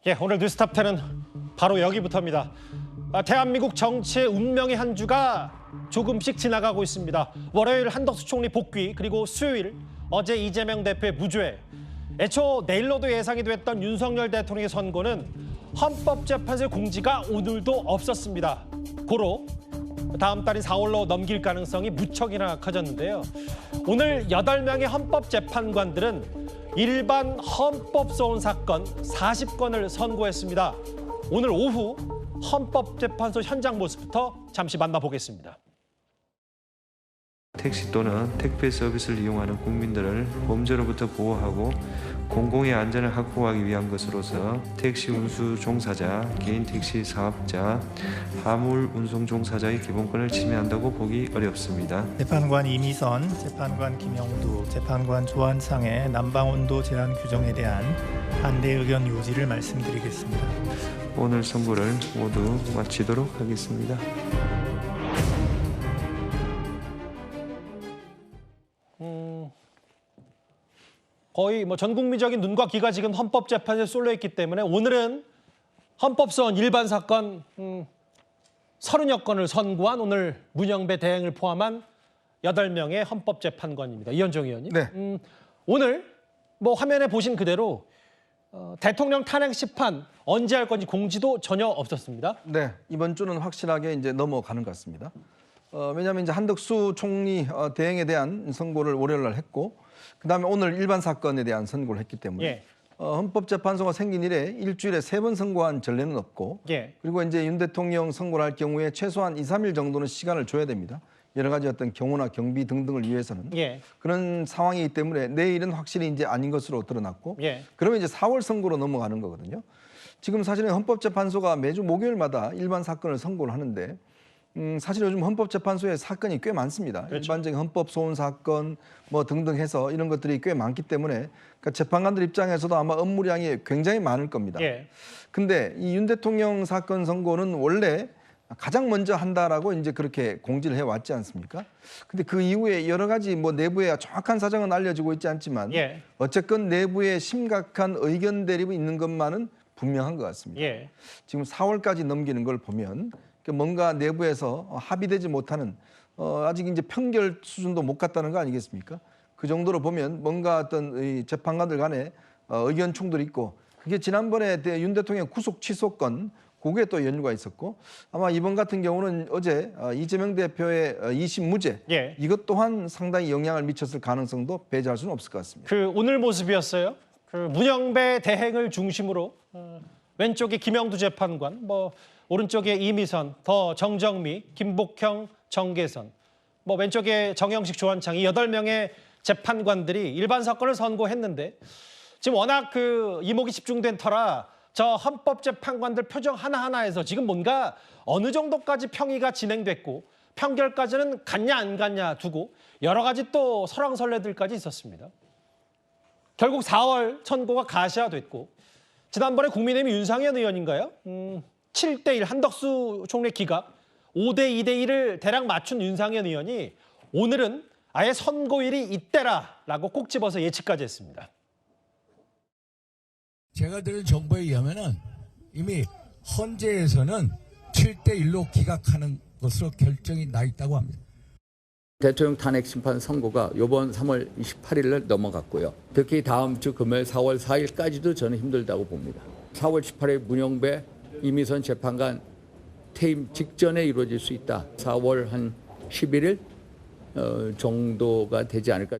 예, 오늘 뉴스탑10은 바로 여기부터입니다. 대한민국 정치의 운명의 한 주가 조금씩 지나가고 있습니다. 월요일 한덕수 총리 복귀, 그리고 수요일 어제 이재명 대표의 무죄. 애초 내일로도 예상이 됐던 윤석열 대통령의 선고는 헌법재판소의 공지가 오늘도 없었습니다. 고로 다음 달인 4월로 넘길 가능성이 무척이나 커졌는데요. 오늘 8명의 헌법재판관들은 일반 헌법소원 사건 40건을 선고했습니다. 오늘 오후 헌법재판소 현장 모습부터 잠시 만나보겠습니다. 택시 또는 택배 서비스를 이용하는 국민들을 범죄로부터 보호하고 공공의 안전을 확보하기 위한 것으로서 택시 운수 종사자, 개인 택시 사업자, 화물 운송 종사자의 기본권을 침해한다고 보기 어렵습니다. 재판관 이미선, 재판관 김영두, 재판관 조한창의 난방 온도 제한 규정에 대한 반대 의견 요지를 말씀드리겠습니다. 오늘 선고를 모두 마치도록 하겠습니다. 거의 전 국민적인 눈과 귀가 지금 헌법재판소에 쏠려 있기 때문에 오늘은 헌법소원 일반 사건 30여 건을 선고한 오늘 문영배 대행을 포함한 8명의 헌법재판관입니다. 이현정 의원님. 네. 오늘 화면에 보신 그대로 대통령 탄핵 심판 언제 할 건지 공지도 전혀 없었습니다. 네, 이번 주는 확실하게 이제 넘어가는 것 같습니다. 왜냐하면 이제 한덕수 총리 대행에 대한 선고를 월요일 날 했고, 그다음에 오늘 일반 사건에 대한 선고를 했기 때문에 예. 헌법재판소가 생긴 이래 일주일에 3번 선고한 전례는 없고, 예. 그리고 이제 윤 대통령 선고를 할 경우에 최소한 2, 3일 정도는 시간을 줘야 됩니다. 여러 가지 어떤 경호나 경비 등등을 위해서는 예. 그런 상황이기 때문에 내일은 확실히 이제 아닌 것으로 드러났고, 예. 그러면 이제 4월 선고로 넘어가는 거거든요. 지금 사실은 헌법재판소가 매주 목요일마다 일반 사건을 선고를 하는데, 사실 요즘 헌법재판소에 사건이 꽤 많습니다. 그렇죠. 일반적인 헌법소원 사건 등등 해서 이런 것들이 꽤 많기 때문에, 그러니까 재판관들 입장에서도 아마 업무량이 굉장히 많을 겁니다. 예. 근데 이 윤 대통령 사건 선고는 원래 가장 먼저 한다라고 이제 그렇게 공지를 해왔지 않습니까? 근데 그 이후에 여러 가지 내부에 정확한 사정은 알려지고 있지 않지만, 예. 어쨌건 내부에 심각한 의견 대립이 있는 것만은 분명한 것 같습니다. 예. 지금 4월까지 넘기는 걸 보면 뭔가 내부에서 합의되지 못하는, 아직 이제 평결 수준도 못 갔다는 거 아니겠습니까? 그 정도로 보면 뭔가 어떤 이 재판관들 간에 의견 충돌이 있고, 그게 지난번에 윤 대통령 구속 취소건 그게 또 연유가 있었고, 아마 이번 같은 경우는 어제 이재명 대표의 2심 무죄, 예. 이것 또한 상당히 영향을 미쳤을 가능성도 배제할 수는 없을 것 같습니다. 오늘 모습이었어요. 문영배 대행을 중심으로 왼쪽에 김영두 재판관, 오른쪽에 이미선, 더 정정미, 김복형, 정계선, 왼쪽에 정영식, 조한창, 이 8명의 재판관들이 일반 사건을 선고했는데, 지금 워낙 이목이 집중된 터라 저 헌법재판관들 표정 하나하나에서 지금 뭔가 어느 정도까지 평의가 진행됐고 평결까지는 갔냐 안 갔냐 두고 여러 가지 또 설왕설래들까지 있었습니다. 결국 4월 선고가 가시화됐고, 지난번에 국민의힘 윤상현 의원인가요? 7대1 한덕수 총리 기각 5대 2대 1을 대략 맞춘 윤상현 의원이 오늘은 아예 선고일이 이때라라고 꼭 집어서 예측까지 했습니다. 제가 들은 정보에 의하면은 이미 헌재에서는 7대1로 기각하는 것으로 결정이 나 있다고 합니다. 대통령 탄핵 심판 선고가 이번 3월 28일을 넘어갔고요. 특히 다음 주 금요일 4월 4일까지도 저는 힘들다고 봅니다. 4월 18일 문영배, 이미선 재판관 퇴임 직전에 이루어질 수 있다. 4월 한 11일 정도가 되지 않을까.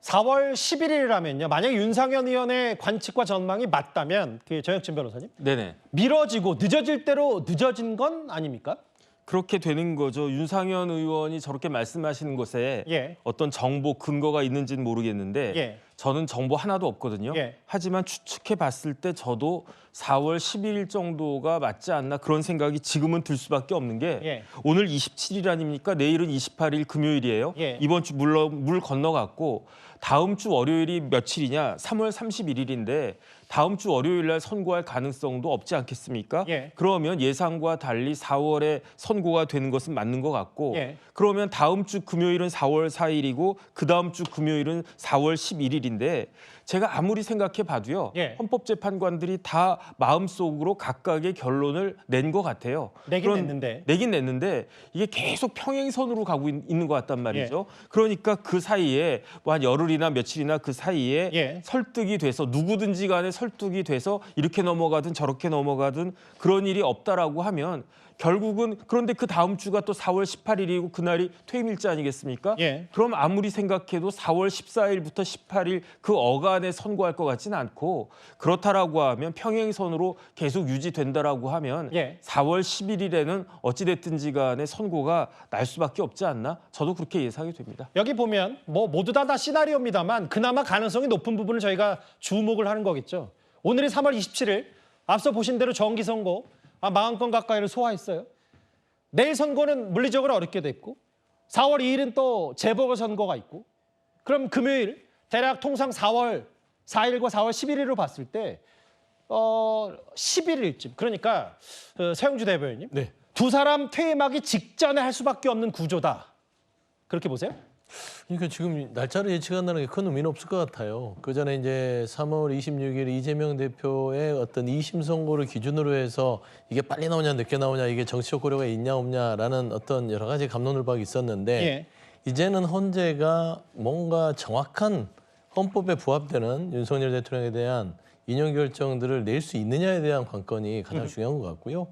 4월 11일이라면요. 만약에 윤상현 의원의 관측과 전망이 맞다면, 정혁진 변호사님, 네네. 미뤄지고 늦어질 대로 늦어진 건 아닙니까? 그렇게 되는 거죠. 윤상현 의원이 저렇게 말씀하시는 것에 예. 어떤 정보 근거가 있는지는 모르겠는데 예. 저는 정보 하나도 없거든요. 예. 하지만 추측해 봤을 때 저도 4월 11일 정도가 맞지 않나 그런 생각이 지금은 들 수밖에 없는 게 예. 오늘 27일 아닙니까? 내일은 28일 금요일이에요. 예. 이번 주 물 건너갔고 다음 주 월요일이 며칠이냐? 3월 31일인데 다음 주 월요일 날 선고할 가능성도 없지 않겠습니까? 예. 그러면 예상과 달리 4월에 선고가 되는 것은 맞는 것 같고 예. 그러면 다음 주 금요일은 4월 4일이고 그 다음 주 금요일은 4월 11일인데 제가 아무리 생각해 봐도요. 예. 헌법재판관들이 다 마음속으로 각각의 결론을 낸 것 같아요. 내긴 냈는데 이게 계속 평행선으로 가고 있는 것 같단 말이죠. 그러니까 그 사이에 뭐 한 열흘이나 며칠이나 그 사이에 설득이 돼서 누구든지 간에 설득이 돼서 이렇게 넘어가든 저렇게 넘어가든 그런 일이 없다라고 하면 결국은 그런데 그 다음 주가 또 4월 18일이고 그날이 퇴임일자 아니겠습니까? 그럼 아무리 생각해도 4월 14일부터 18일 그 어간에 선고할 것 같지는 않고 그렇다라고 하면 평행선으로 계속 유지된다라고 하면 4월 11일에는 어찌됐든지 간에 선고가 날 수밖에 없지 않나? 저도 그렇게 예상이 됩니다. 여기 보면 뭐 모두 다 시나리오입니다만 그나마 가능성이 높은 부분을 저희가 주목을 하는 거겠죠. 오늘이 3월 27일 앞서 보신 대로 정기선고 40건 가까이를 소화했어요. 내일 선고는 물리적으로 어렵게 됐고 4월 2일은 또 재보궐선거가 있고 그럼 금요일 대략 통상 4월 4일과 4월 11일로 봤을 때 11일쯤 그러니까 서영주 대변인님 두 사람 퇴임하기 직전에 할 수밖에 없는 구조다. 그렇게 보세요? 그러니까 지금 날짜를 예측한다는 게 큰 의미는 없을 것 같아요. 그 전에 이제 3월 26일 이재명 대표의 어떤 2심 선고를 기준으로 해서 이게 빨리 나오냐 늦게 나오냐 이게 정치적 고려가 있냐 없냐라는 어떤 여러 가지 갑론을박이 있었는데 이제는 헌재가 뭔가 정확한 헌법에 부합되는 윤석열 대통령에 대한 인용 결정들을 낼 수 있느냐에 대한 관건이 가장 중요한 것 같고요.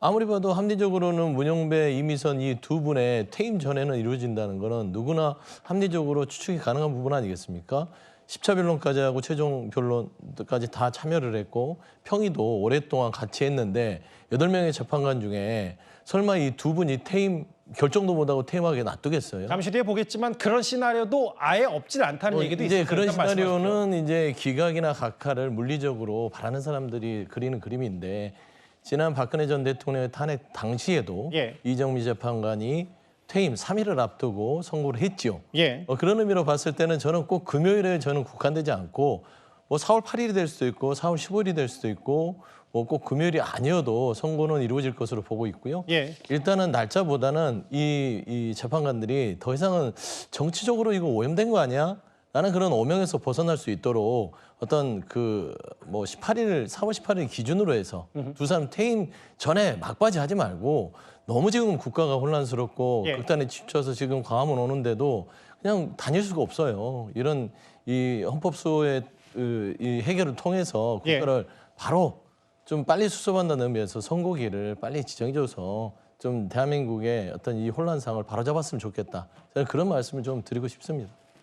아무리 봐도 합리적으로는 문영배, 이미선 이 두 분의 퇴임 전에는 이루어진다는 거는 누구나 합리적으로 추측이 가능한 부분 아니겠습니까? 10차 변론까지 하고 최종 변론까지 다 참여를 했고 평의도 오랫동안 같이 했는데 8명의 재판관 중에 설마 이 두 분이 퇴임 결정도 못하고 퇴임하게 놔두겠어요? 잠시 뒤에 보겠지만 그런 시나리오도 아예 없진 않다는 얘기도 이제 있어요. 그런 시나리오는 이제 기각이나 각하를 물리적으로 바라는 사람들이 그리는 그림인데 지난 박근혜 전 대통령의 탄핵 당시에도 이정미 재판관이 퇴임 3일을 앞두고 선고를 했죠. 그런 의미로 봤을 때는 저는 꼭 금요일에 저는 국한되지 않고 뭐 4월 8일이 될 수도 있고 4월 15일이 될 수도 있고 뭐 꼭 금요일이 아니어도 선고는 이루어질 것으로 보고 있고요. 일단은 날짜보다는 이 재판관들이 더 이상은 정치적으로 이거 오염된 거 아니야? 라는 그런 오명에서 벗어날 수 있도록 어떤 그 뭐 4월 18일 기준으로 해서 두 사람 퇴임 전에 막바지 하지 말고 너무 지금 국가가 혼란스럽고 극단에 치쳐서 지금 광화문 오는데도 그냥 다닐 수가 없어요. 이런 이 헌법소의 이 해결을 통해서 국가를 바로 좀 빨리 수습한다는 의미에서 선고기를 빨리 지정해줘서 좀 대한민국의 어떤 이 혼란상을 바로잡았으면 좋겠다. 저는 그런 말씀을 좀 드리고 싶습니다.